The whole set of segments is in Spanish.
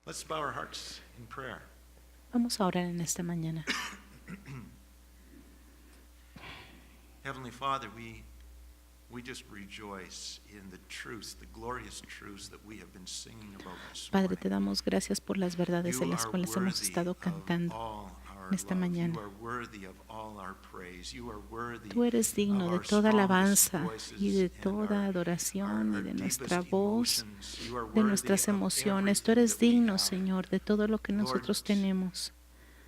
Let's bow our hearts in prayer. Vamos a orar en esta mañana. Heavenly Father, we just rejoice in the truths, the glorious truths that we have been singing about this Padre, te morning. damos gracias por las verdades de You las are cuales hemos worthy estado of cantando all our en esta love. mañana. You are worthy of all our praise. You are worthy Tú eres digno of de our toda strongest alabanza voices y de and toda our adoración y de deepest nuestra voz, emotions. You are de worthy nuestras of emociones. Tú everything eres that we digno, have. Señor, de todo lo que nosotros Lord, tenemos.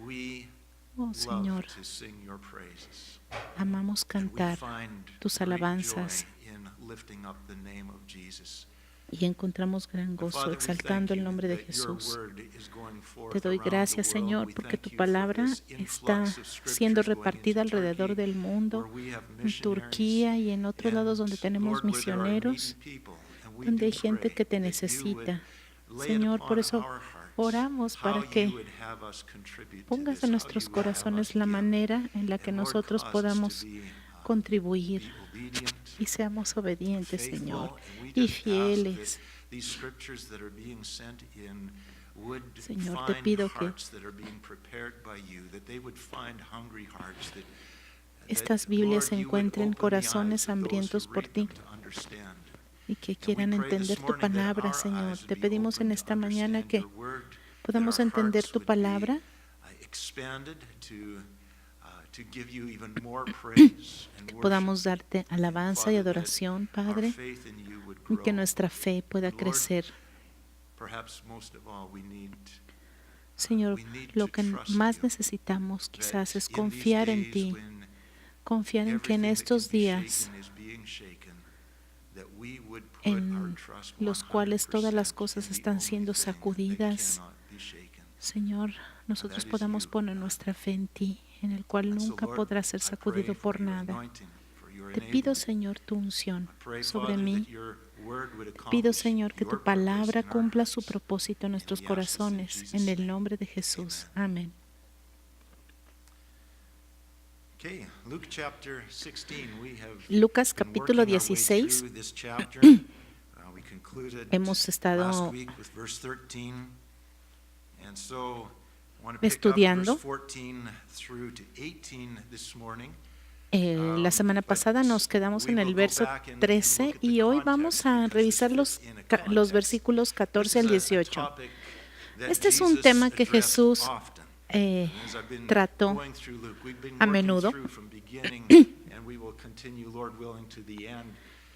We Oh, love Señor, to sing your praises. amamos And we cantar find tus great alabanzas joy in lifting up the name of Jesus. y encontramos gran And gozo Father, we exaltando thank el you nombre de that your Jesús. word is going forth Te doy around the gracias, world. Señor, We porque thank tu you for palabra this está influx of siendo scriptures going repartida into alrededor Turkey, del mundo, where we have en missionaries, Turquía y en otros lados donde and tenemos Lord, where there are needy misioneros, people. And we donde do hay gente pray que te that you would necesita. lay it Señor, por upon eso our hearts oramos para how you que would have us contribute to pongas this, en how nuestros you would have us corazones la give. manera en la que And Lord, nosotros cause us podamos to be contribuir obedient, y seamos obedientes, faithful, Señor, and we y just ask fieles. that these scriptures that are being sent in would Señor, te find pido que hearts that are being prepared by you, that they would find hungry hearts, that estas Biblias Lord, you would encuentren open the corazones eyes of those hambrientos who por read ti them to understand. y que And we quieran pray entender this tu morning that palabra, our Señor. eyes would Te be pedimos en open to esta mañana understand que your word, that podamos our entender hearts tu would be, palabra expanded to give you even more praise and que worship. podamos darte alabanza y Father, that adoración, our Padre, faith in you would y que grow. nuestra fe pueda And Lord, crecer. perhaps most of all, Señor, we need lo to que trust más you, necesitamos quizás that es in these confiar en days ti, when confiar en que en everything that estos can be días shaken is being shaken, that we would put en our trust los cuales todas las 100% cosas in the están only siendo thing that sacudidas, cannot be shaken. Señor, nosotros That is podamos you, poner God. nuestra fe en ti, en el cual And so, nunca Lord, podrá ser I sacudido pray for por your nada. anointing, for your Te pido, enablement. Señor, tu unción I pray, sobre Father, mí. that your word would Pido, accomplish Señor, que your tu purpose palabra in our cumpla su hearts. propósito en nuestros And we ask this in corazones, Jesus' en el name. nombre de Jesús. Amén. Okay, Luke chapter 16. We have Lucas been capítulo working our way 16. through this chapter. We concluded Hemos estado last week with verse 13. And so I want to pick up estudiando. verse 14 through to 18 this morning. La semana pasada nos quedamos en el verso 13 y hoy vamos a revisar los versículos 14 al 18. Este es un tema que Jesús trató a menudo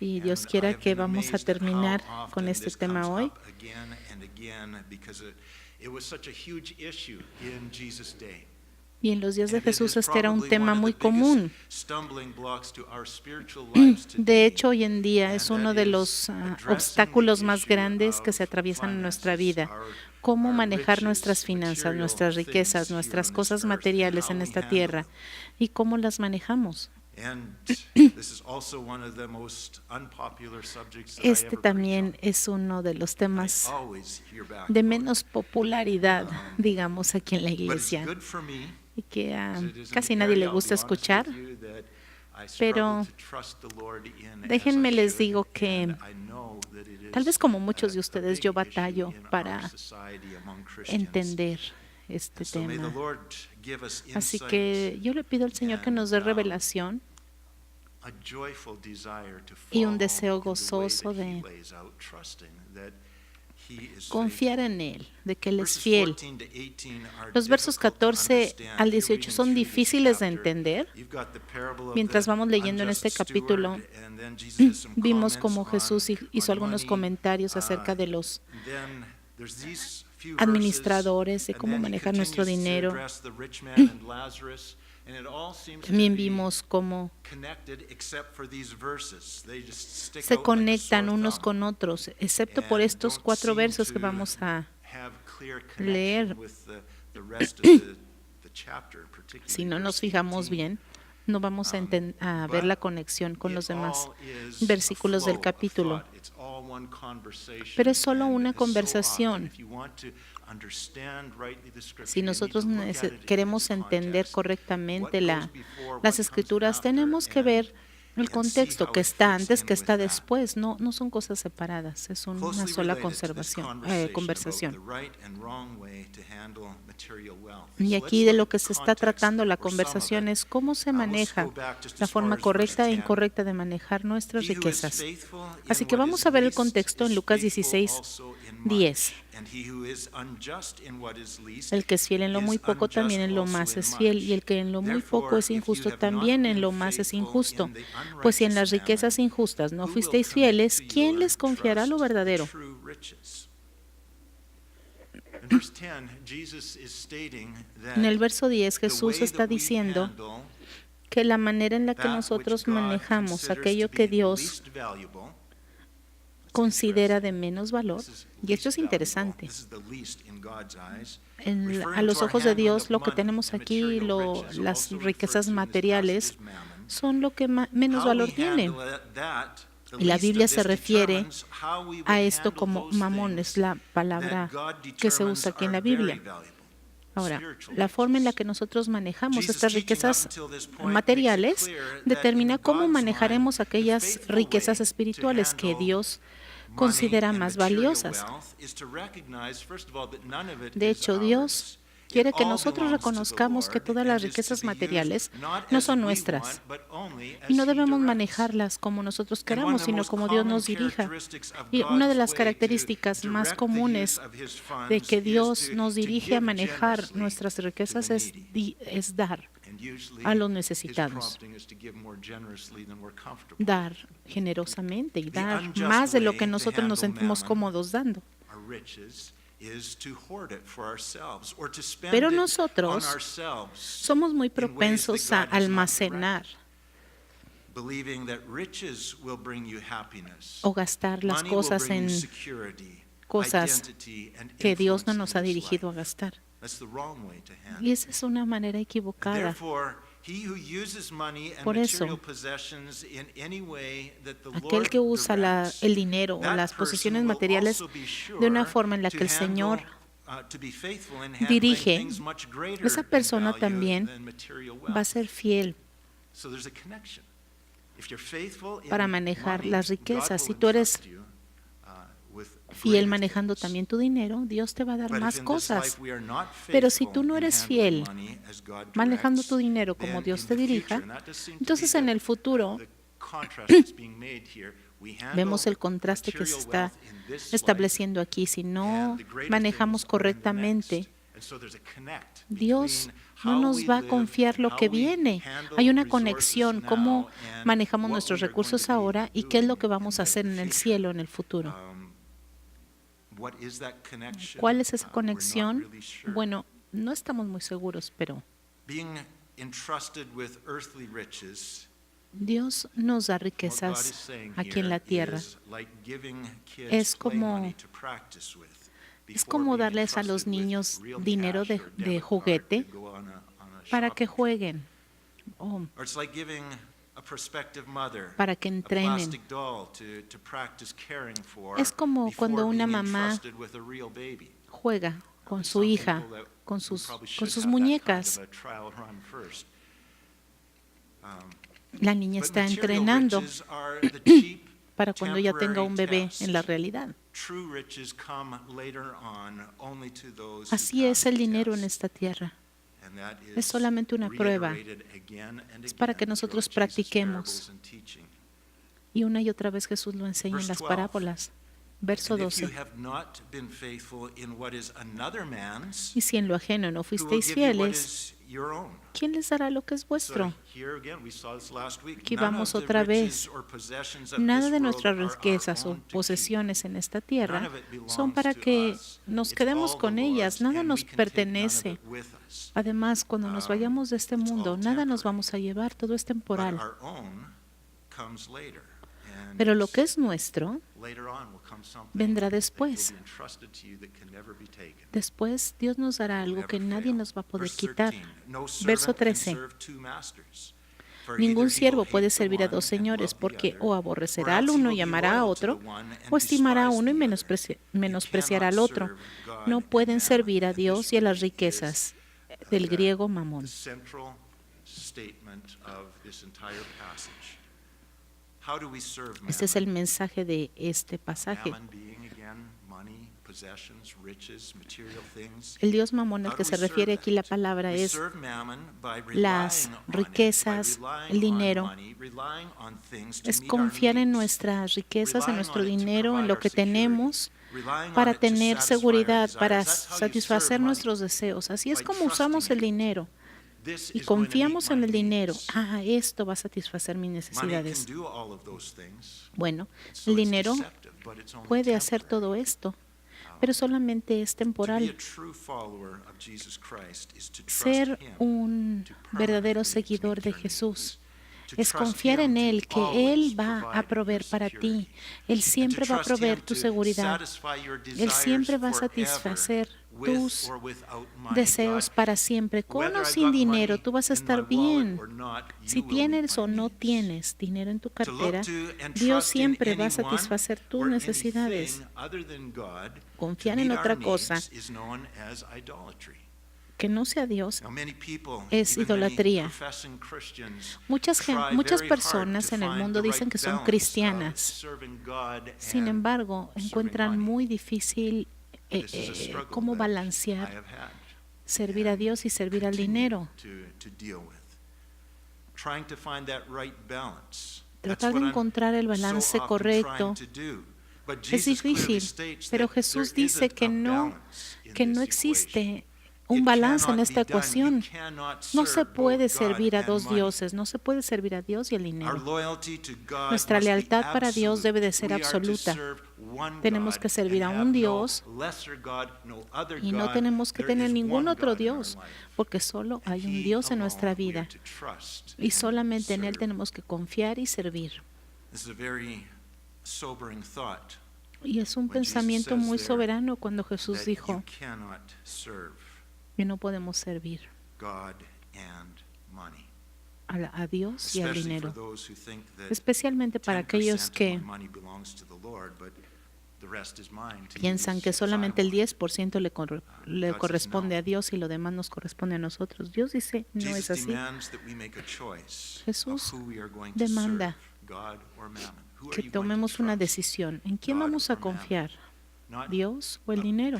y Dios quiera que vamos a terminar con este tema hoy. Y en los días de Jesús este era un tema muy común. De hecho, hoy en día es uno de los obstáculos más grandes que se atraviesan en nuestra vida. Cómo manejar nuestras finanzas, nuestras riquezas, nuestras cosas materiales en esta tierra y cómo las manejamos. Este también es uno de los temas de menos popularidad, digamos, aquí en la iglesia, y que a casi nadie le gusta escuchar, pero déjenme les digo que tal vez como muchos de ustedes yo batallo para entender este tema. Así que yo le pido al Señor que nos dé revelación y un deseo gozoso de confiar en Él, de que Él es fiel. Los versos 14 al 18 son difíciles de entender. Mientras vamos leyendo en este capítulo, vimos cómo Jesús hizo algunos comentarios acerca de los administradores, de cómo manejar nuestro dinero. También vimos cómo se conectan unos con otros, excepto por estos 4 versos que vamos a leer. Si no nos fijamos bien, no vamos a ver la conexión con los demás versículos del capítulo. Pero es solo una conversación. Si nosotros queremos entender correctamente las Escrituras, tenemos que ver el contexto que está antes, que está después, no son cosas separadas, es una sola conversación. Y aquí de lo que se está tratando la conversación es cómo se maneja la forma correcta e incorrecta de manejar nuestras riquezas. Así que vamos a ver el contexto en Lucas 16:10. El que es fiel en lo muy poco también en lo más es fiel, y el que en lo muy poco es injusto también en lo más es injusto. Pues si en las riquezas injustas no fuisteis fieles, ¿quién les confiará lo verdadero? En el verso 10 Jesús está diciendo que la manera en la que nosotros manejamos aquello que Dios considera de menos valor, y esto es interesante, a los ojos de Dios lo que tenemos aquí, las riquezas materiales, son lo que menos valor tiene. Y la Biblia se refiere a esto como mamón, es la palabra que se usa aquí en la Biblia. Ahora, la forma en la que nosotros manejamos estas riquezas materiales determina cómo manejaremos aquellas riquezas espirituales que Dios considera más valiosas. De hecho, Dios quiere que nosotros reconozcamos que todas las riquezas materiales no son nuestras y no debemos manejarlas como nosotros queramos, sino como Dios nos dirija. Y una de las características más comunes de que Dios nos dirige a manejar nuestras riquezas es dar a los necesitados. Dar generosamente y dar más de lo que nosotros nos sentimos cómodos dando. Pero nosotros somos muy propensos a almacenar o gastar las cosas en cosas que Dios no nos ha dirigido a gastar. Y esa es una manera equivocada. Por eso, aquel que usa el dinero o las posesiones materiales de una forma en la que el Señor dirige, esa persona también va a ser fiel para manejar las riquezas. Si tú eres fiel manejando también tu dinero, Dios te va a dar más cosas. Pero si tú no eres fiel manejando tu dinero como Dios te dirija, entonces en el futuro vemos el contraste que se está estableciendo aquí. Si no manejamos correctamente, Dios no nos va a confiar lo que viene. Hay una conexión, cómo manejamos nuestros recursos ahora y qué es lo que vamos a hacer en el cielo en el futuro. ¿Cuál es esa conexión? Bueno, no estamos muy seguros, pero Dios nos da riquezas aquí en la tierra. Es como darles a los niños dinero de juguete para que jueguen, para que entrenen. Es como cuando una mamá juega con su hija, con sus muñecas. La niña está entrenando para cuando ya tenga un bebé en la realidad. Así es el dinero en esta tierra. Es solamente una prueba. Es para que nosotros practiquemos. Y una y otra vez Jesús lo enseña en las parábolas. Verso 12. Y si en lo ajeno no fuisteis fieles, ¿quién les dará lo que es vuestro? Aquí vamos otra vez. Nada de nuestras riquezas o posesiones en esta tierra son para que nos quedemos con ellas. Nada nos pertenece. Además, cuando nos vayamos de este mundo, nada nos vamos a llevar. Todo es temporal. Pero lo que es nuestro vendrá después. Después Dios nos dará algo que nadie nos va a poder quitar. Verso 13. Ningún siervo puede servir a dos señores, porque o aborrecerá al uno y amará a otro, o estimará a uno y menospreciará al otro. No pueden servir a Dios y a las riquezas. Del griego mamón. Este es el mensaje de este pasaje. El Dios Mamón al que se refiere aquí la palabra es las riquezas, el dinero. Es confiar en nuestras riquezas, en nuestro dinero, en lo que tenemos para tener seguridad, para satisfacer nuestros deseos. Así es como usamos el dinero. Y confiamos en el dinero. Esto va a satisfacer mis necesidades. Bueno, el dinero puede hacer todo esto, pero solamente es temporal. Ser un verdadero seguidor de Jesús es confiar en Él, que Él va a proveer para ti. Él siempre va a proveer tu seguridad. Él siempre va a satisfacer tus deseos para siempre. Con o sin dinero, tú vas a estar bien. Si tienes o no tienes dinero en tu cartera, Dios siempre va a satisfacer tus necesidades. Confiar en otra cosa que no sea Dios es idolatría. Muchas personas en el mundo dicen que son cristianas. Sin embargo, encuentran muy difícil cómo balancear servir a Dios y servir al dinero. Tratar de encontrar el balance correcto es difícil, pero Jesús dice que no existe un balance en esta ecuación. No se puede servir a dos dioses, no se puede servir a Dios y al dinero. Nuestra lealtad para Dios debe de ser absoluta. Tenemos que servir a un Dios y no tenemos que tener ningún otro Dios, porque solo hay un Dios en nuestra vida y solamente en Él tenemos que confiar y servir. Y es un pensamiento muy soberano cuando Jesús dijo que no podemos servir a Dios y al dinero, especialmente para aquellos que piensan que solamente el 10% le corresponde a Dios y lo demás nos corresponde a nosotros. Dios dice, no es así. Jesús demanda que tomemos una decisión. ¿En quién vamos a confiar? ¿Dios o el dinero?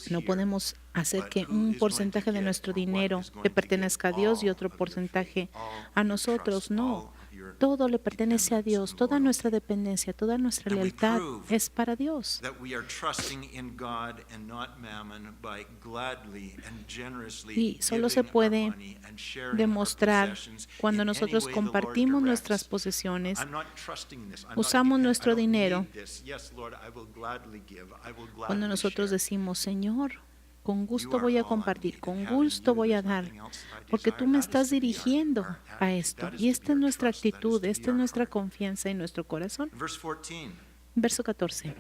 No podemos hacer que un porcentaje de nuestro dinero le pertenezca a Dios y otro porcentaje a nosotros. No. Todo le pertenece a Dios. Toda nuestra dependencia, toda nuestra lealtad es para Dios. Y solo se puede demostrar cuando nosotros compartimos nuestras posesiones, usamos nuestro dinero. Cuando nosotros decimos, Señor, con gusto voy a compartir, con gusto voy a dar, porque tú me estás dirigiendo a esto. Y esta es nuestra actitud, esta es nuestra confianza en nuestro corazón. Verso 14.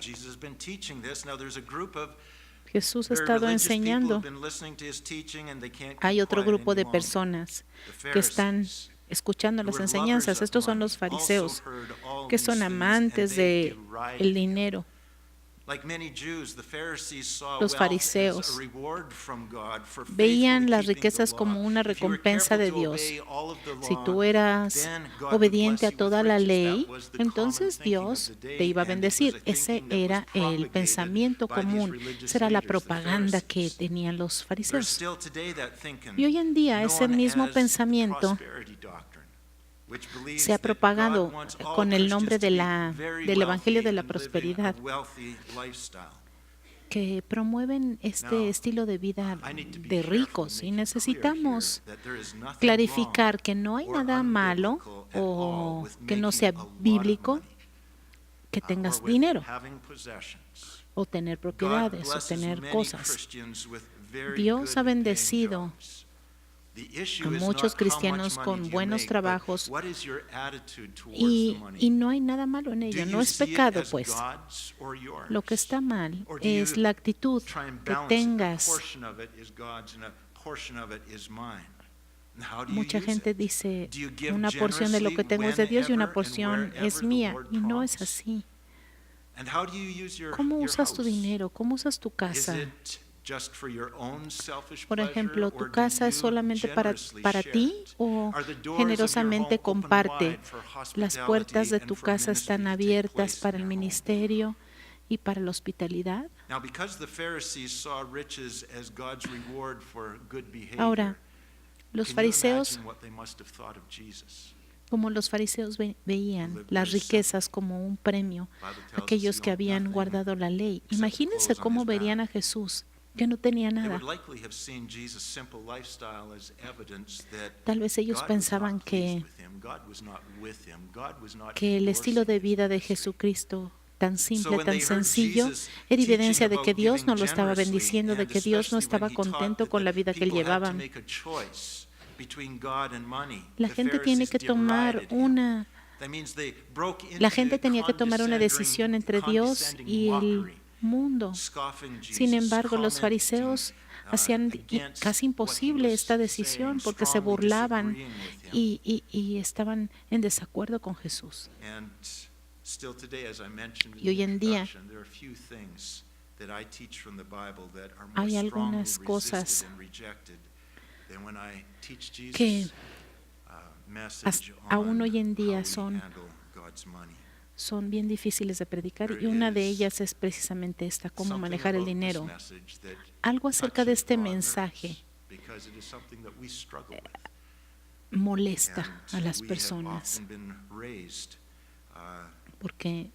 Jesús ha estado enseñando. Hay otro grupo de personas que están escuchando las enseñanzas. Estos son los fariseos, que son amantes del dinero. Los fariseos veían las riquezas como una recompensa de Dios. Si tú eras obediente a toda la ley, entonces Dios te iba a bendecir. Ese era el pensamiento común. Esa era la propaganda que tenían los fariseos. Y hoy en día ese mismo pensamiento se ha propagado con el nombre del Evangelio de la Prosperidad, que promueven este estilo de vida de ricos. Y necesitamos clarificar que no hay nada malo o que no sea bíblico que tengas dinero o tener propiedades o tener cosas. Dios ha bendecido a muchos cristianos con buenos trabajos y no hay nada malo en ello, no es pecado, pues. Lo que está mal es la actitud que tengas. Mucha gente dice, una porción de lo que tengo es de Dios y una porción es mía, y no es así. ¿Cómo usas tu dinero? ¿Cómo usas tu casa? Por ejemplo, ¿tu casa es solamente para ti o generosamente comparte? ¿Las puertas de tu casa están abiertas para el ministerio y para la hospitalidad? Ahora, los fariseos, como los fariseos veían las riquezas como un premio, aquellos que habían guardado la ley, imagínense cómo verían a Jesús, que no tenía nada. Tal vez ellos pensaban que el estilo de vida de Jesucristo, tan simple, tan sencillo, era evidencia de que Dios no lo estaba bendiciendo, de que Dios no estaba contento con la vida que él llevaba. La gente tenía que tomar una decisión entre Dios y el mundo. Sin embargo, los fariseos hacían casi imposible esta decisión porque se burlaban y estaban en desacuerdo con Jesús. Y hoy en día hay algunas cosas que aún hoy en día son bien difíciles de predicar, y una de ellas es precisamente esta: cómo manejar el dinero. Algo acerca de este mensaje molesta a las personas, porque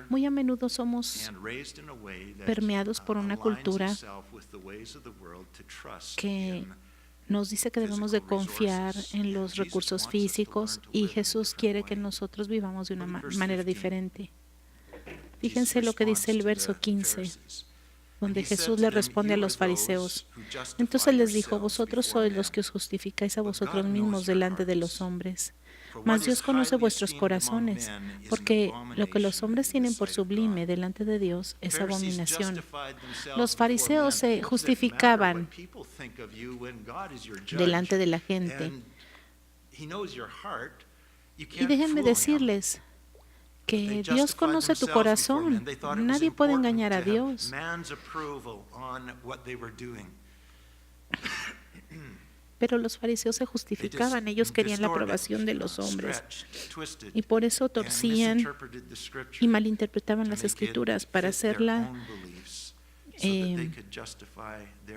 muy a menudo somos permeados por una cultura que nos dice que debemos de confiar en los recursos físicos, y Jesús quiere que nosotros vivamos de una manera diferente. Fíjense lo que dice el verso 15, donde Jesús le responde a los fariseos. Entonces les dijo: vosotros sois los que os justificáis a vosotros mismos delante de los hombres, mas Dios conoce vuestros corazones, porque lo que los hombres tienen por sublime delante de Dios es abominación. Los fariseos se justificaban delante de la gente. Y déjenme decirles que Dios conoce tu corazón. Nadie puede engañar a Dios. Pero los fariseos se justificaban, ellos querían la aprobación de los hombres, y por eso torcían y malinterpretaban las Escrituras para hacerla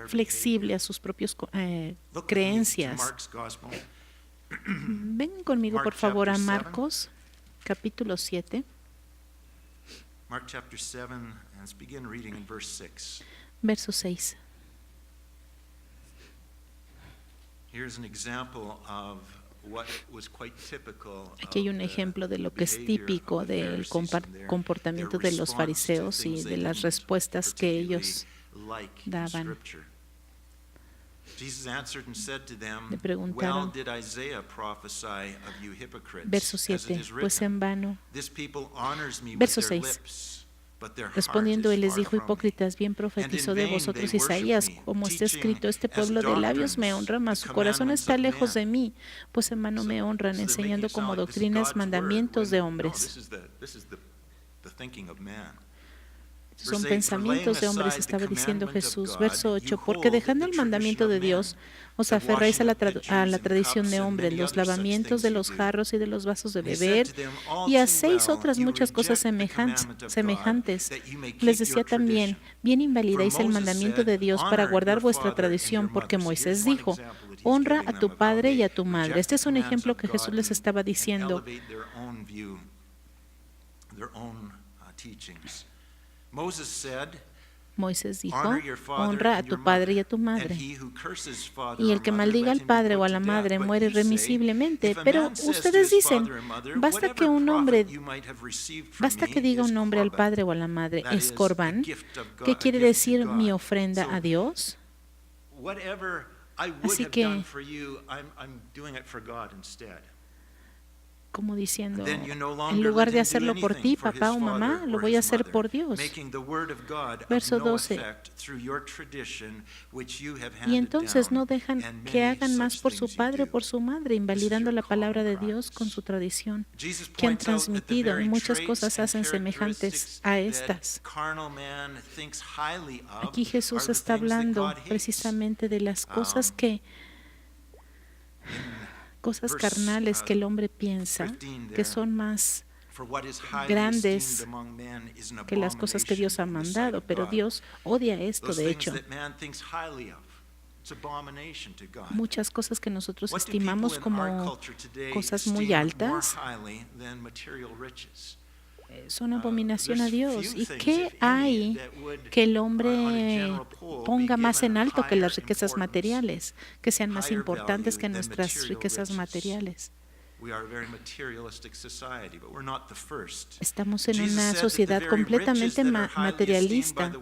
flexible a sus propias creencias. Vengan conmigo, por favor, a Marcos, capítulo 7. Verso 6. Aquí hay un ejemplo de lo que es típico del comportamiento de los fariseos y de las respuestas que ellos daban. Le preguntaron, verso 7, pues en vano. Verso 6. Respondiendo él les dijo: hipócritas, bien profetizó de vosotros Isaías, como está escrito: este pueblo de labios me honra, mas su corazón está lejos de mí, pues en vano me honran, enseñando como doctrinas mandamientos de hombres. Son pensamientos de hombres, estaba diciendo Jesús. Verso 8, porque dejando el mandamiento de Dios, os aferráis a la tradición de hombres, los lavamientos de los jarros y de los vasos de beber, y hacéis otras muchas cosas semejantes. Les decía también: bien invalidáis el mandamiento de Dios para guardar vuestra tradición, porque Moisés dijo: honra a tu padre y a tu madre. Este es un ejemplo que Jesús les estaba diciendo. Moisés dijo: honra a tu padre y a tu madre. Y el que maldiga al padre o a la madre muere irremisiblemente. Pero ustedes dicen: basta que diga un hombre al padre o a la madre, es corbán, ¿qué quiere decir mi ofrenda a Dios? Así que como diciendo, en lugar de hacerlo por ti, papá o mamá, lo voy a hacer por Dios. Verso 12. Y entonces no dejan que hagan más por su padre o por su madre, invalidando la palabra de Dios con su tradición que han transmitido, y muchas cosas hacen semejantes a estas. Aquí Jesús está hablando precisamente de las cosas cosas carnales que el hombre piensa que son más grandes que las cosas que Dios ha mandado, pero Dios odia esto, de hecho. Muchas cosas que nosotros estimamos como cosas muy altas son abominación a Dios. ¿Y qué hay que el hombre ponga más en alto que las riquezas materiales, que sean más importantes que nuestras riquezas materiales? Estamos en una sociedad completamente materialista.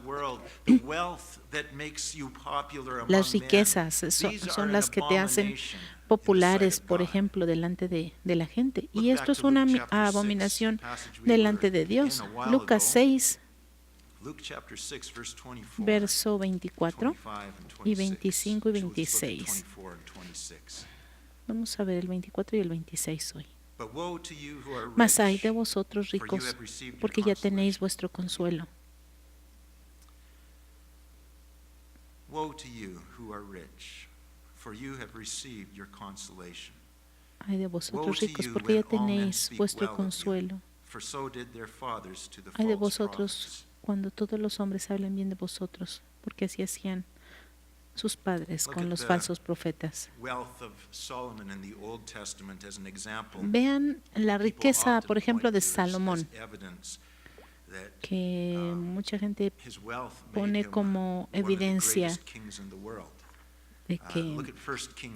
Las riquezas son las que te hacen populares, por ejemplo, delante de la gente. Y esto es una abominación delante de Dios. Lucas 6, verso 24 y 25 y 26. Vamos a ver el 24 y el 26 hoy. Mas ay de vosotros ricos, porque ya tenéis vuestro consuelo. Ay de vosotros ricos, porque ya tenéis vuestro consuelo. Ay de vosotros cuando todos los hombres hablen bien de vosotros, porque así hacían sus padres con los falsos profetas. Vean la riqueza, por ejemplo, de Salomón, que mucha gente pone como evidencia de que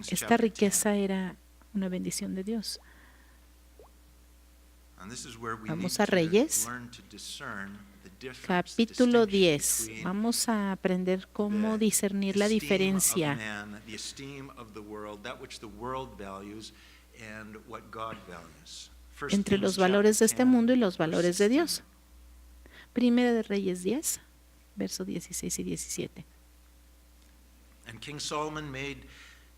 esta riqueza era una bendición de Dios. Vamos a Reyes, capítulo 10. Vamos a aprender cómo discernir la diferencia entre los valores de este mundo y los valores de Dios. Primera de Reyes 10, versos 16 y 17. And King Solomon made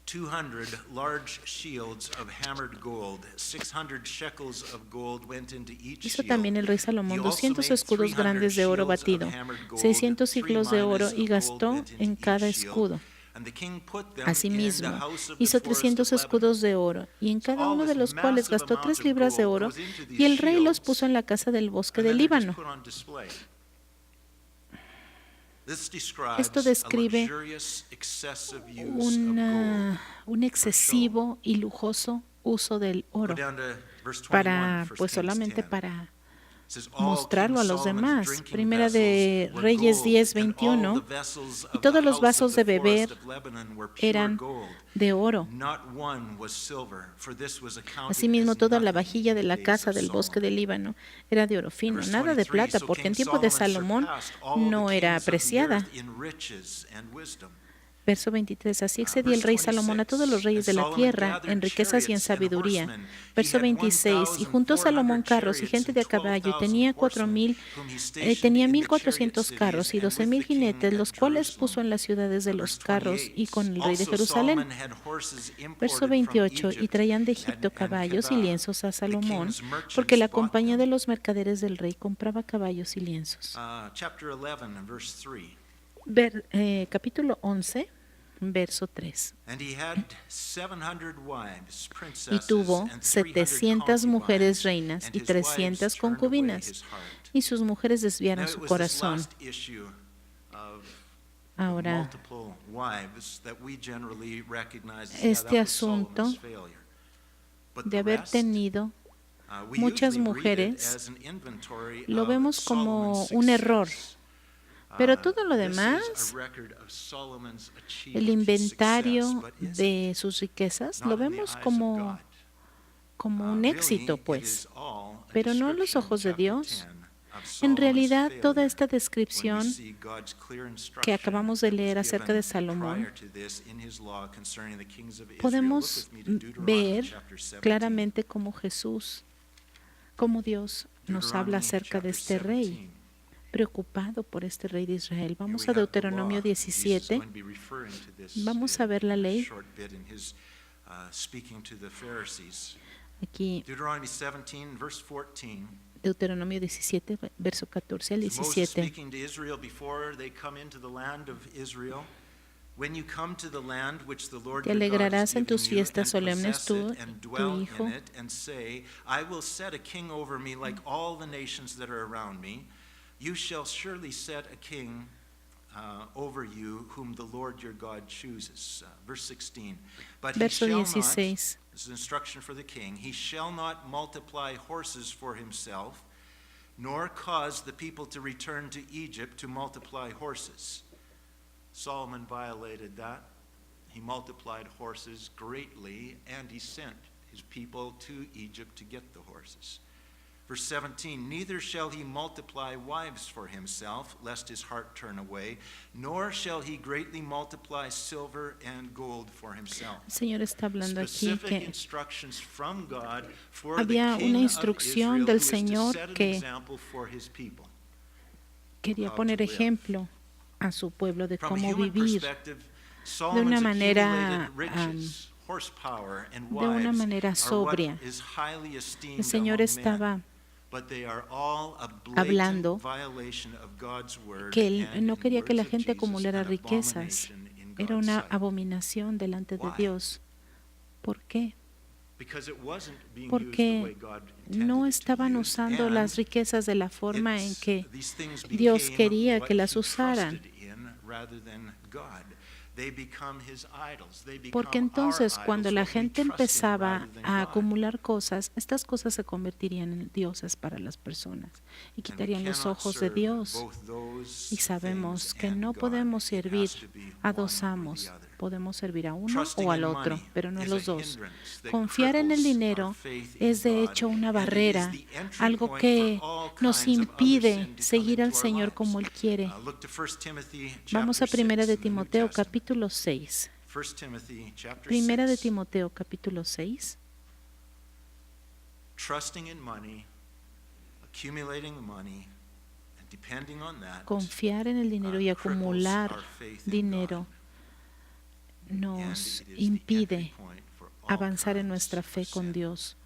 200 large shields of hammered gold. 600 shekels of gold went into each Hizo shield. También el rey Salomón 200 escudos grandes de oro batido, 600 ciclos de oro, y gastó en cada escudo. Asimismo, hizo 300 escudos de oro, y en cada uno de los cuales gastó 3 libras de oro, y el rey los puso en la casa del bosque del Líbano. Esto describe un excesivo y lujoso uso del oro solamente para mostrarlo a los demás. Primera de Reyes 10, 21. Y todos los vasos de beber eran de oro. Asimismo, toda la vajilla de la casa del bosque del Líbano era de oro fino, nada de plata, porque en tiempo de Salomón no era apreciada. Verso 23. Así excedía el rey Salomón a todos los reyes de la tierra en riquezas y en sabiduría. Verso 26. Y juntó Salomón carros y gente de a caballo, y tenía 1,400 carros y 12,000 jinetes, los cuales puso en las ciudades de los carros y con el rey de Jerusalén. Verso 28. Y traían de Egipto caballos y lienzos a Salomón, porque la compañía de los mercaderes del rey compraba caballos y lienzos. Capítulo 11, verso 3. Y tuvo 700 mujeres reinas y 300 concubinas, y sus mujeres desviaron su corazón. Ahora, este asunto de haber tenido muchas mujeres lo vemos como un error. Pero todo lo demás, el inventario de sus riquezas, lo vemos como un éxito, pues, pero no a los ojos de Dios. En realidad, toda esta descripción que acabamos de leer acerca de Salomón, podemos ver claramente cómo Jesús cómo Dios nos habla acerca de este rey, preocupado por este rey de Israel. Vamos a Deuteronomio 17. Vamos a ver la ley. Aquí, Deuteronomio 17, verso 14 al 17. Te alegrarás en tus fiestas solemnes tú, tu hijo, I will set a king over me like all the nations that are around me. You shall surely set a king over you whom the Lord your God chooses. Verse 16. But he verso shall not, 16. this is instruction for the king, he shall not multiply horses for himself, nor cause the people to return to Egypt to multiply horses. Solomon violated that. He multiplied horses greatly, and he sent his people to Egypt to get the horses. Verse 17, neither shall he multiply wives for himself, lest his heart turn away, nor shall he greatly multiply silver and gold for himself. El Señor está hablando aquí que Instructions from God for había the una king instrucción of del Israel, Señor who is to set an que example for his people. quería how poner to live. ejemplo a su pueblo de From a cómo human vivir perspective, de Solomon's una manera, accumulated riches, horsepower, and de una wives manera are what sobria. is highly esteemed El Señor among estaba men. But they are all a hablando blatant violation of God's word, que Él and no in the quería que la words of gente Jesus, acumulara an riquezas. abomination in Era God's una sight. abominación delante de Why? Dios. ¿Por qué? Because it wasn't being used the Porque way God intended no it to estaban be used, usando and las riquezas de la forma en it's- que these things Dios became quería what que las he usaran. trusted in rather than God. They become his idols. They become Porque our entonces idols, cuando la what we gente trust in empezaba rather than a God. acumular cosas, estas cosas se convertirían en dioses para las personas y And we quitarían los cannot ojos de serve Dios. both those Y sabemos things que and no God. podemos It servir has to be a one dos or amos. the other. Podemos servir a uno Trusting o al in otro, money pero no a is los a dos. hindrance that Confiar en el cripples dinero our faith in es de God, hecho una and it is barrera, the entry algo point que for all nos kinds of other impide sin to come seguir into al our Señor lives. como Él quiere. Look to 1 Timothy Vamos a chapter Primera 6 de in the New Timoteo Testament. capítulo 6. 1 Timothy chapter Primera de 6. Timoteo capítulo 6. Trusting in money, accumulating money, and depending on that, Confiar en el dinero y cripples acumular our faith in dinero God. And nos it is the impide entry point for all avanzar en kinds nuestra of fe con sin. Dios.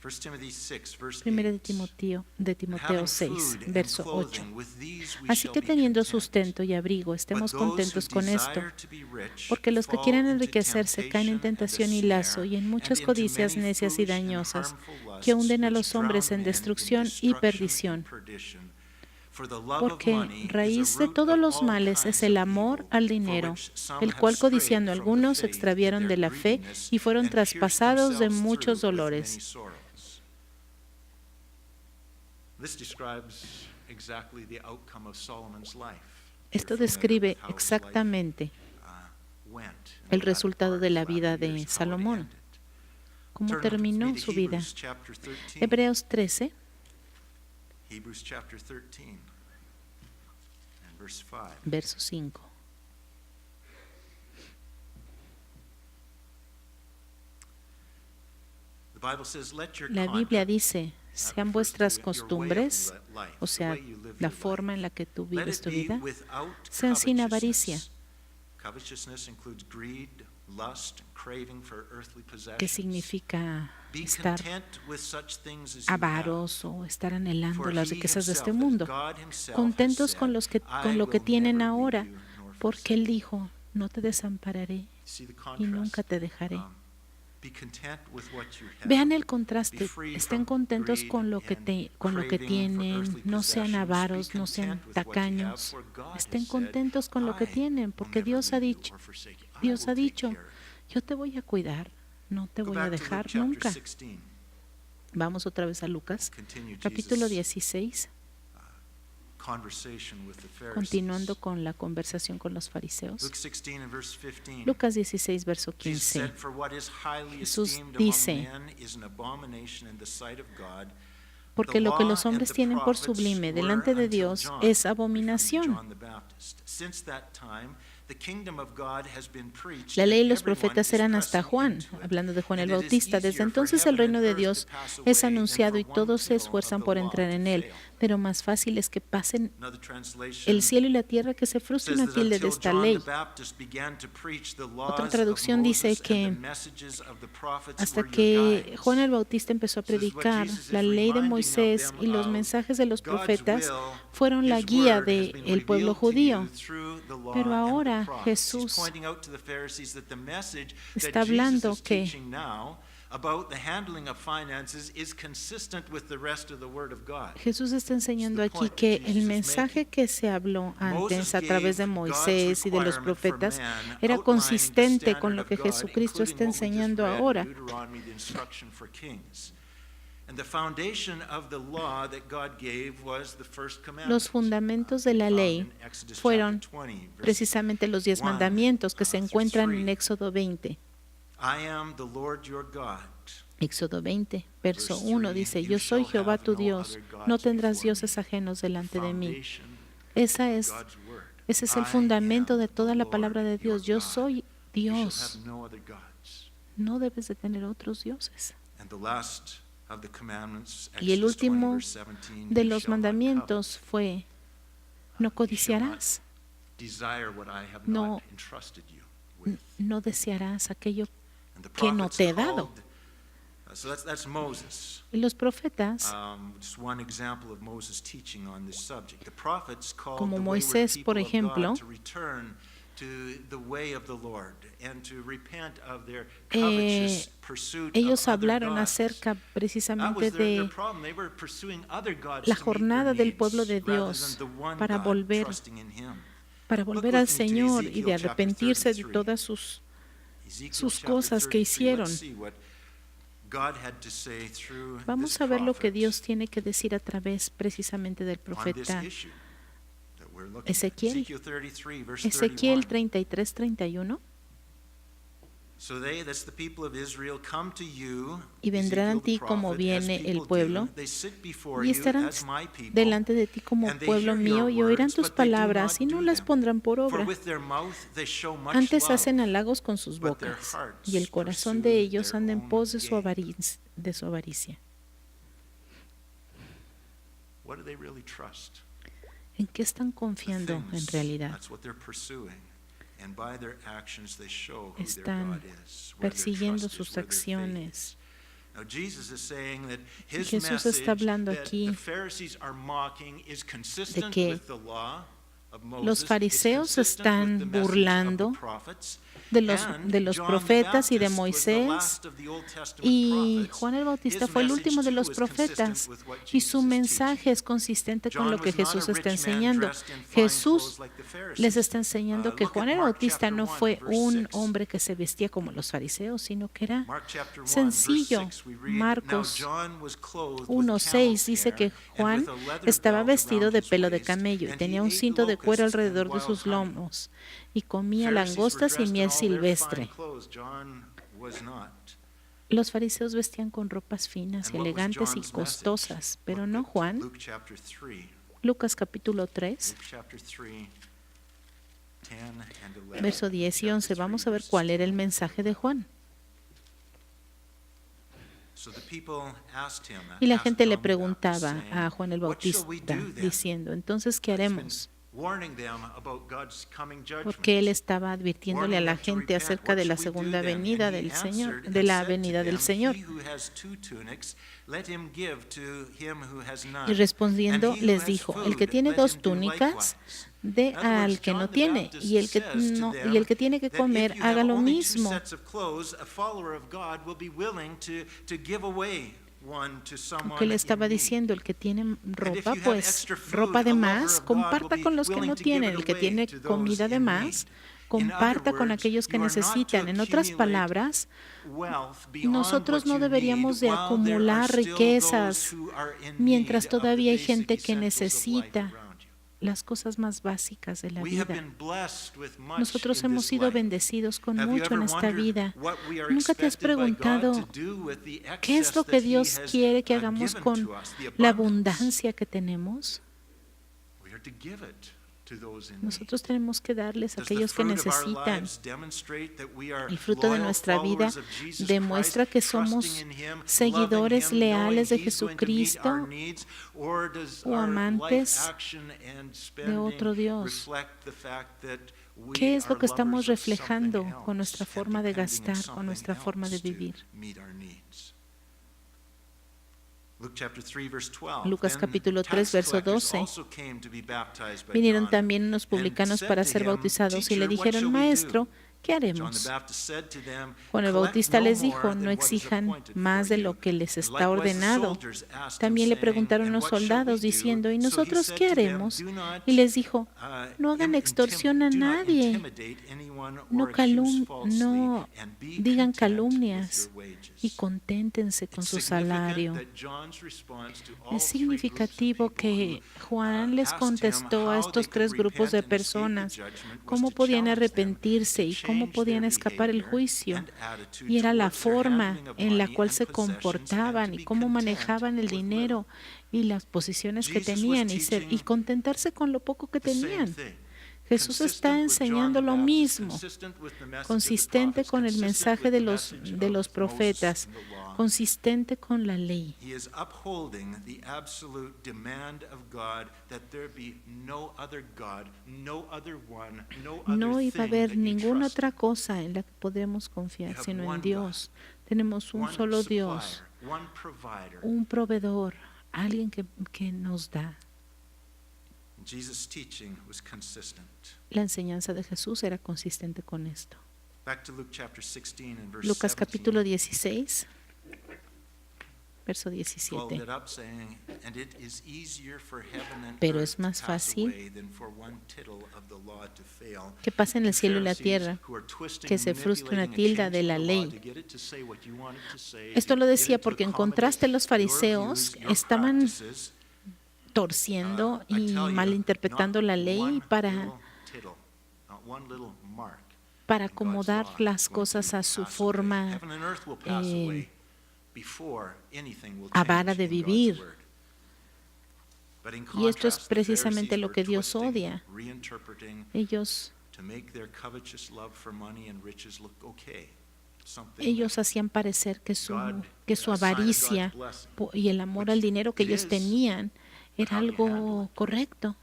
1 Timothy 6, verse Primera de 8. Timoteo Having 6, food and verso 8. clothing, with these we Así shall que be teniendo content. sustento y abrigo, But estemos those who contentos con esto, desire to be rich porque los que fall quieren into enriquecerse caen en temptation tentación y and a lazo y en snare, muchas and into codicias many necias y foolish and dañosas harmful que lusts, hunden a which los hombres drown en men in destrucción y destruction perdición. and perdition. For the love of Porque money is a raíz de root todos of los all males es kinds el of amor evil, al for dinero, which some el have cual strayed codiciando from the algunos se faith extraviaron in de their la fe greediness y fueron and pierced traspasados de themselves muchos through with many dolores. sorrows. This describes exactly the outcome of Solomon's life. Esto You're familiar describe with how his life, exactamente went in el the latter resultado part, de la latter vida years, de how it Salomón, ended. cómo Turn with me terminó to su vida. Hebrews chapter 13. Hebreos 13, Hebrews chapter 13 and verse 5. verso 5. The Bible says, "Let your La Biblia conduct," dice, that sean refers vuestras to your way of costumbres, life, o the sea, way you live la your forma life. en la que tú Let vives it tu be vida, without sean sin avaricia. Covetousness includes greed, lust, and craving for earthly que possessions. significa Be estar content with such things as you have. avaros o estar anhelando For las he riquezas de este himself, mundo, God himself contentos has con said, con lo que "I will tienen never leave ahora, you nor porque Él forsake you." dijo, no te desampararé See the y contrast? nunca te dejaré. Be content with what you have. Vean el Be contraste, free estén from contentos greed con lo que and con lo que craving for tienen, earthly no sean possessions. avaros, Be no sean content with what you have, tacaños, for God estén has said, contentos con lo que "I tienen, will porque never Dios ha leave you dicho, or forsake you. I Dios will ha take dicho, care of you." yo te voy a cuidar, no te Go voy a back to Luke dejar chapter nunca. 16. Vamos otra vez a Lucas, Continue capítulo Jesus' 16, conversation with the Pharisees. continuando con la conversación con los fariseos. Luke 16 and verse 15. Lucas 16, verso Jesus 15. said, "For what is highly Jesús esteemed dice, among men is an abomination in the sight of God. Porque lo que los hombres tienen por sublime delante de Dios es abominación. Since that time, La ley y los profetas eran hasta Juan, hablando de Juan el Bautista. Desde entonces el reino de Dios es anunciado y todos se esfuerzan por entrar en él, pero más fácil es que pasen el cielo y la tierra que se frustre una tilde de esta ley. Otra traducción dice que hasta que Juan el Bautista empezó a predicar, la ley de Moisés y los mensajes de los profetas fueron la guía del pueblo judío. Pero ahora Jesús está hablando que Jesús está enseñando aquí que el mensaje que se habló antes a través de Moisés y de los profetas era consistente con lo que Jesucristo está enseñando ahora. Los fundamentos de la ley fueron precisamente los 10 mandamientos que se encuentran en Éxodo 20. Éxodo 20, verso 1 dice: Yo soy Jehová tu Dios, no tendrás dioses ajenos delante de mí. Ese es el fundamento de toda la palabra de Dios. Yo soy Dios. No debes de tener otros dioses. Y el último de los mandamientos fue: no codiciarás. No desearás aquello que no te he dado. Y los profetas, como Moisés, por ejemplo, ellos hablaron acerca precisamente de la jornada del pueblo de Dios para volver al Señor y de arrepentirse de todas sus cosas que hicieron. Vamos a ver lo que Dios tiene que decir a través precisamente del profeta Ezequiel. Ezequiel 33:31. Y vendrán a ti como viene el pueblo, y estarán delante de ti como pueblo mío, y oirán tus palabras, y no las pondrán por obra. Antes hacen halagos con sus bocas, y el corazón de ellos anda en pos de su avaricia. ¿En qué están confiando en realidad? Están persiguiendo sus acciones. Jesús está hablando aquí de que los fariseos están burlando de los profetas y de Moisés, y Juan el Bautista fue el último de los profetas, y su mensaje es consistente con lo que Jesús está enseñando. Jesús les está enseñando que Juan el Bautista no fue un hombre que se vestía como los fariseos, sino que era sencillo. Marcos 1:6 dice que Juan estaba vestido de pelo de camello y tenía un cinto de cuero alrededor de sus lomos, y comía langostas y miel silvestre. Los fariseos vestían con ropas finas y elegantes y costosas, pero no Juan. Lucas capítulo 3, verso 10 y 11. Vamos a ver cuál era el mensaje de Juan. Y la gente le preguntaba a Juan el Bautista, diciendo: entonces, ¿qué haremos? Porque él estaba advirtiéndole a la gente acerca de la segunda venida del Señor, de la venida del Señor. Y respondiendo les dijo: el que tiene 2 túnicas, dé al que no tiene, y el que tiene que comer, haga lo mismo. Que le estaba diciendo: el que tiene ropa, pues ropa de más, comparta con los que no tienen. El que tiene comida de más, comparta con aquellos que necesitan. En otras palabras, nosotros no deberíamos de acumular riquezas mientras todavía hay gente que necesita las cosas más básicas de la vida. Nosotros hemos sido bendecidos con mucho en esta vida. ¿Nunca te has preguntado qué es lo que Dios quiere que hagamos con la abundancia que tenemos? Nosotros tenemos que darles a aquellos que necesitan. El fruto de nuestra vida demuestra que somos seguidores leales de Jesucristo o amantes de otro Dios. ¿Qué es lo que estamos reflejando con nuestra forma de gastar, con nuestra forma de vivir? Lucas capítulo 3, verso 12. Vinieron también unos publicanos para ser bautizados y le dijeron: Maestro, ¿qué haremos? Juan el Bautista les dijo: no exijan más de lo que les está ordenado. También le preguntaron los soldados diciendo: ¿y nosotros qué haremos? Y les dijo: no hagan extorsión a nadie, no digan calumnias y conténtense con su salario. Es significativo que Juan les contestó a estos tres grupos de personas cómo podían arrepentirse y cómo podían escapar el juicio. Y era la forma en la cual se comportaban y cómo manejaban el dinero y las posiciones que tenían y contentarse con lo poco que tenían. Jesús está enseñando lo mismo, consistente con el mensaje de los profetas, consistente con la ley. No iba a haber ninguna otra cosa en la que podemos confiar sino en Dios. Tenemos un solo Dios, un proveedor, alguien que nos da. La enseñanza de Jesús era consistente con esto. Lucas capítulo 16, verso 17. Pero es más fácil que pasen el cielo y la tierra que se frustre una tilde de la ley. Esto lo decía porque en contraste los fariseos estaban torciendo y malinterpretando la ley para acomodar las cosas a su forma avara de vivir. Y esto es precisamente lo que Dios odia. Ellos hacían parecer que su avaricia y el amor al dinero que ellos tenían era algo correcto.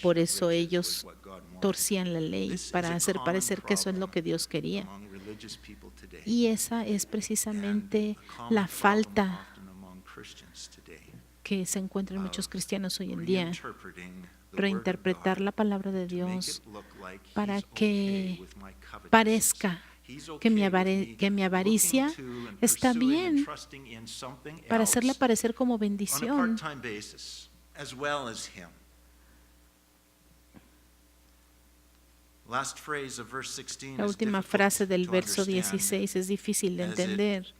Por eso ellos torcían la ley para hacer parecer que eso es lo que Dios quería. Y esa es precisamente la falta que se encuentra en muchos cristianos hoy en día. Reinterpretar la palabra de Dios para que parezca que mi avaricia está bien, para hacerla parecer como bendición. La última frase del verso 16 es difícil de entender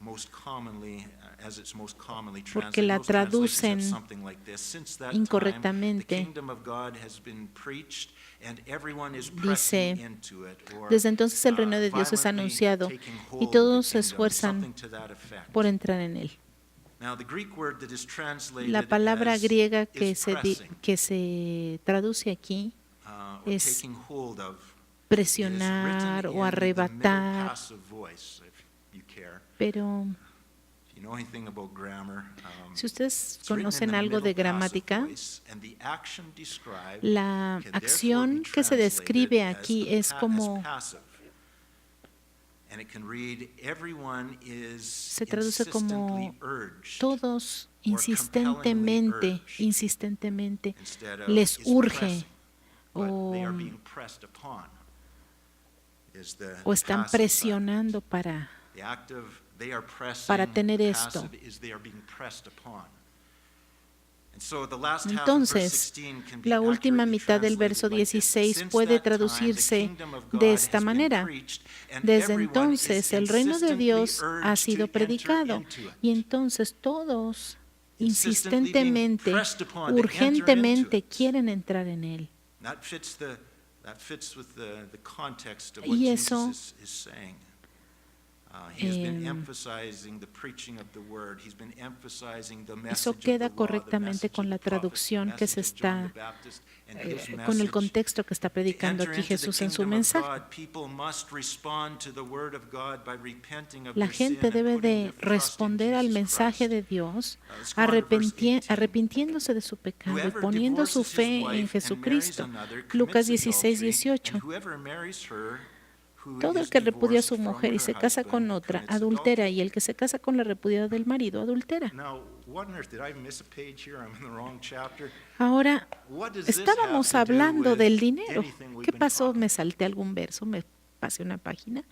porque la traducen incorrectamente. Dice: desde entonces el reino de Dios es anunciado y todos se esfuerzan por entrar en él. La palabra griega que se traduce aquí es presionar o arrebatar, pero si ustedes conocen algo de gramática, la acción que se describe aquí es como se traduce como todos insistentemente les urge o están presionando para tener esto. Entonces, la última mitad del verso 16 puede traducirse de esta manera: desde entonces el reino de Dios ha sido predicado y entonces todos insistentemente, urgentemente quieren entrar en él. Y eso Eso queda correctamente con la traducción que se está, con el contexto que está predicando aquí Jesús en su mensaje. La gente debe de responder al mensaje de Dios arrepintiéndose de su pecado y poniendo su fe en Jesucristo. Lucas 16:18. Todo el que repudia a su mujer y se casa con otra, adultera, y el que se casa con la repudiada del marido, adultera. Ahora, estábamos hablando del dinero. ¿Qué pasó? ¿Me salté algún verso? ¿Me pasé una página?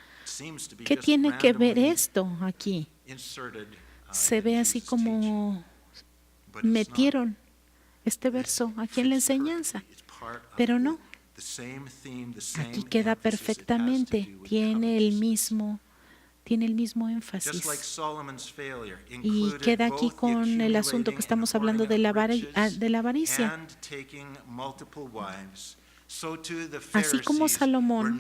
¿Qué tiene que ver esto aquí? Se ve así como metieron este verso aquí en la enseñanza, pero no. Aquí queda perfectamente, tiene el mismo énfasis. Y queda aquí con el asunto que estamos hablando de la avaricia. Así como Salomón,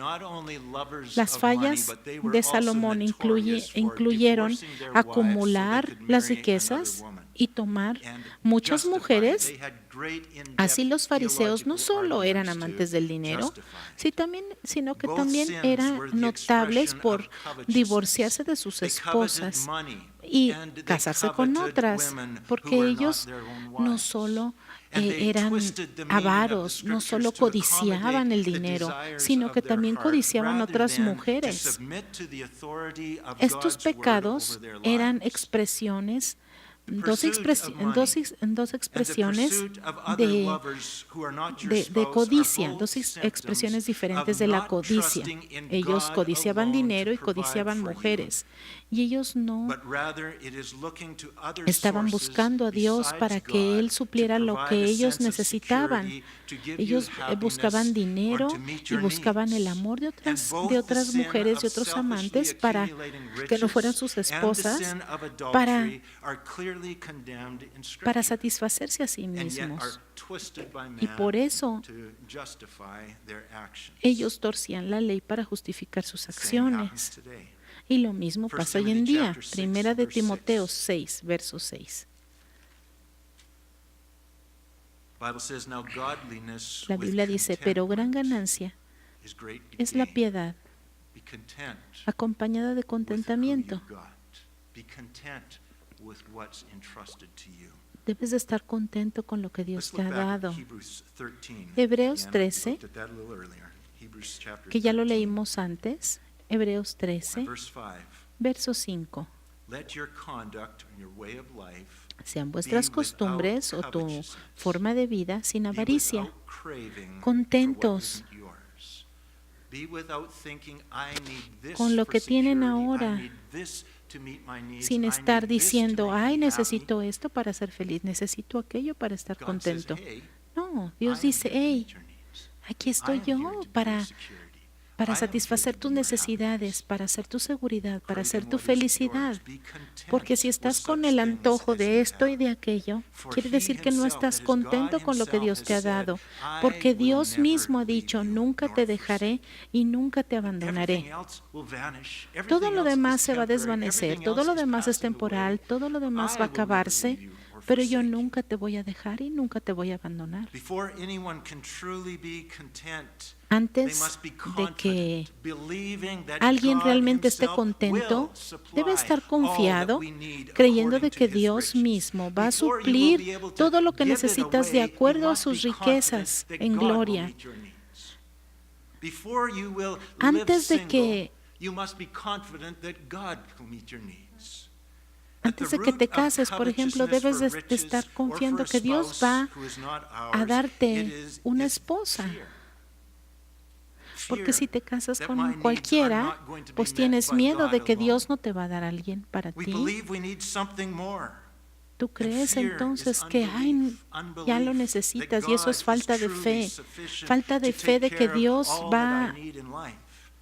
las fallas de Salomón incluyeron acumular las riquezas y tomar muchas mujeres. Así los fariseos no solo eran amantes del dinero, sino que también eran notables por divorciarse de sus esposas y casarse con otras, porque ellos no solo eran avaros, no solo codiciaban el dinero, sino que también codiciaban otras mujeres. Estos pecados eran expresiones, dos expresiones de codicia, dos expresiones diferentes de la codicia. Ellos codiciaban dinero y codiciaban mujeres. Y ellos no estaban buscando a Dios para que Él supliera lo que ellos necesitaban. Ellos buscaban dinero y buscaban el amor de otras mujeres y otros amantes para que no fueran sus esposas, para satisfacerse a sí mismos. Y por eso ellos torcían la ley para justificar sus acciones. Y lo mismo pasa hoy en día. Primera de Timoteo 6, verso 6. La Biblia dice, pero gran ganancia es la piedad, acompañada de contentamiento. Debes de estar contento con lo que Dios te ha dado. Hebreos 13, que ya lo leímos antes. Hebreos 13, verso 5. Sean vuestras costumbres o tu forma de vida sin avaricia, contentos con lo que tienen ahora, sin estar diciendo, ay, necesito esto para ser feliz, necesito aquello para estar contento. No, Dios dice, hey, aquí estoy yo para satisfacer tus necesidades, para hacer tu seguridad, para hacer tu felicidad. Porque si estás con el antojo de esto y de aquello, quiere decir que no estás contento con lo que Dios te ha dado. Porque Dios mismo ha dicho, nunca te dejaré y nunca te abandonaré. Todo lo demás se va a desvanecer, todo lo demás es temporal, todo lo demás va a acabarse, pero yo nunca te voy a dejar y nunca te voy a abandonar. Antes de que alguien realmente esté contento, debe estar confiado, creyendo de que Dios mismo va a suplir todo lo que necesitas de acuerdo a sus riquezas en gloria. Antes de que te cases, por ejemplo, debes de estar confiando que Dios va a darte una esposa. Porque si te casas con cualquiera, pues tienes miedo de que Dios no te va a dar a alguien para ti. Tú crees entonces que ya lo necesitas y eso es falta de fe. Falta de fe de que Dios va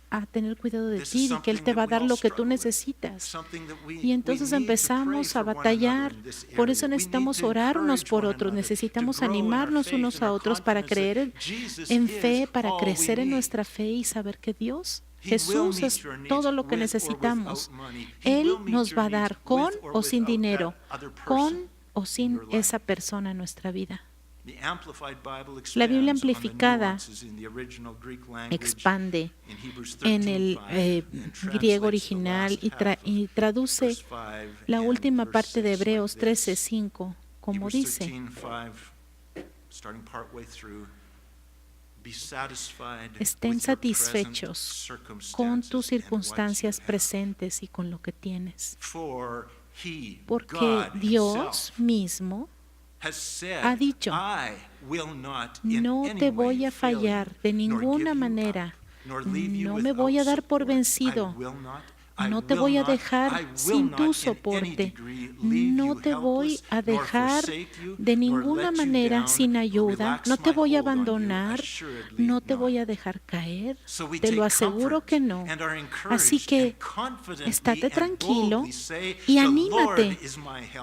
a tener cuidado de ti y que Él te va a dar lo que tú necesitas. Y entonces empezamos a batallar. Por eso necesitamos orar unos por otros, necesitamos animarnos unos a otros para creer en fe, para crecer en nuestra fe y saber que Dios, Jesús, es todo lo que necesitamos. Él nos va a dar con o sin dinero, con o sin esa persona en nuestra vida. La Biblia amplificada expande en el griego original y traduce la última parte de Hebreos 13:5 como dice: estén satisfechos con tus circunstancias presentes y con lo que tienes, porque Dios mismo ha dicho: no te voy a fallar de ninguna manera, no me voy a dar por vencido, no te voy a dejar sin tu soporte, no te voy a dejar de ninguna manera sin ayuda, no te voy a abandonar, no te voy a dejar caer, te lo aseguro que no. Así que estate tranquilo y anímate.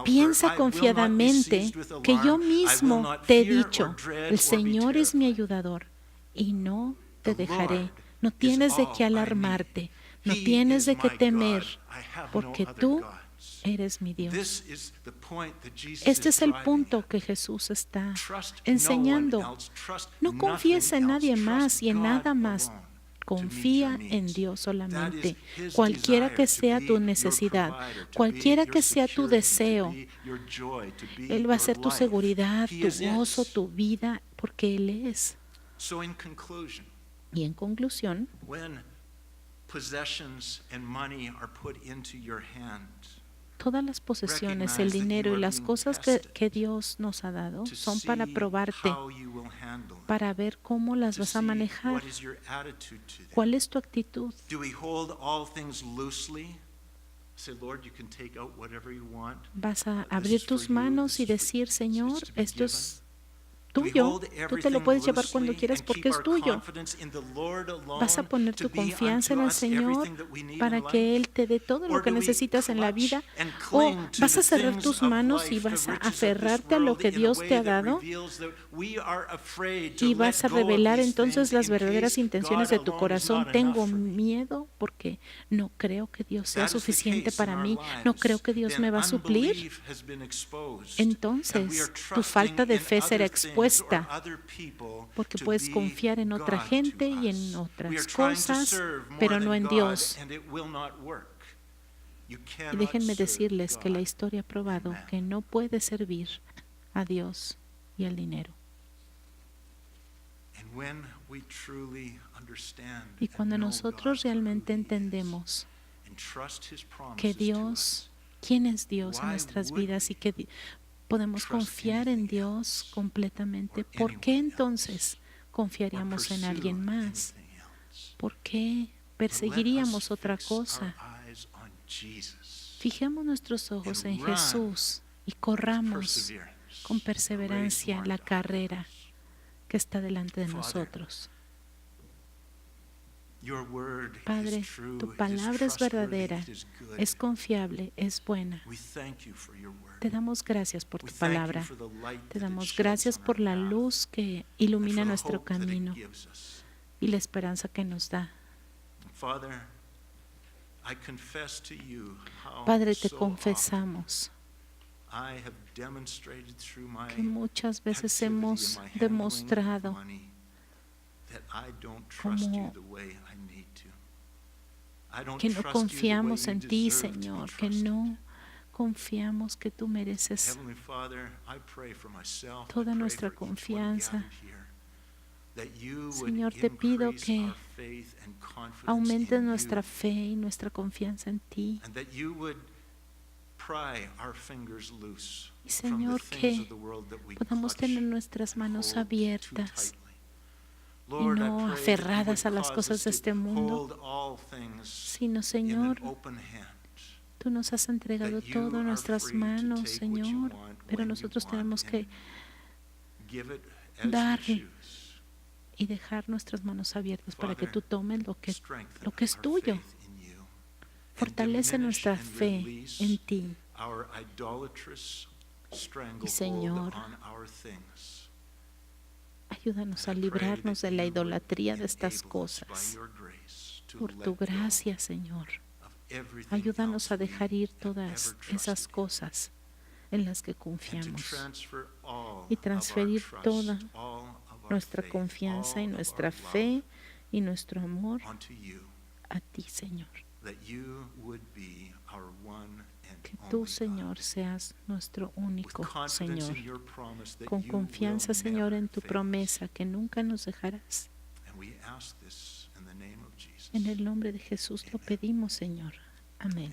Piensa confiadamente que yo mismo te he dicho: el Señor es mi ayudador y no te dejaré. No tienes de qué alarmarte. No tienes de qué temer, porque tú eres mi Dios. Este es el punto que Jesús está enseñando. No confíes en nadie más y en nada más. Confía en Dios solamente. Cualquiera que sea tu necesidad, cualquiera que sea tu deseo, Él va a ser tu seguridad, tu gozo, tu vida, porque Él es. Y en conclusión, todas las posesiones, el dinero y las cosas que Dios nos ha dado son para probarte, para ver cómo las vas a manejar. ¿Cuál es tu actitud? ¿Vas a abrir tus manos y decir: Señor, esto es tuyo, tú te lo puedes llevar cuando quieras porque es tuyo? Vas a poner tu confianza en el Señor para que Él te dé todo lo que necesitas en la vida, o vas a cerrar tus manos y vas a aferrarte a lo que Dios te ha dado y vas a revelar entonces las verdaderas intenciones de tu corazón. Tengo miedo porque no creo que Dios sea suficiente para mí, no creo que Dios me va a suplir. Entonces tu falta de fe será expuesta, porque puedes confiar en otra gente y en otras cosas, pero no en Dios. Y déjenme decirles que la historia ha probado que no puede servir a Dios y al dinero. Y cuando nosotros realmente entendemos que Dios, quién es Dios en nuestras vidas y que podemos confiar en Dios completamente, ¿por qué entonces confiaríamos en alguien más? ¿Por qué perseguiríamos otra cosa? Fijemos nuestros ojos en Jesús y corramos con perseverancia la carrera que está delante de nosotros. Padre, tu palabra es verdadera, es confiable, es buena. Te damos gracias por tu palabra. Te damos gracias por la luz que ilumina nuestro camino y la esperanza que nos da. Padre, te confesamos que muchas veces hemos demostrado que no confiamos en ti, Señor, que no confiamos que tú mereces toda nuestra confianza. Señor, te pido que aumentes nuestra fe y nuestra confianza en ti. Y Señor, que podamos tener nuestras manos abiertas y no aferradas a las cosas de este mundo, sino, Señor, tú nos has entregado todo en nuestras manos, Señor, pero nosotros tenemos que dar y dejar nuestras manos abiertas para que tú tomes lo que es tuyo. Fortalece nuestra fe en ti. Y Señor, ayúdanos a librarnos de la idolatría de estas cosas. Por tu gracia, Señor, ayúdanos a dejar ir todas esas cosas en las que confiamos y transferir toda nuestra confianza y nuestra fe y nuestro amor a ti, Señor. Que tú, Señor, seas nuestro único Señor. Con confianza, Señor, en tu promesa que nunca nos dejarás. En el nombre de Jesús lo pedimos, Señor. Amén.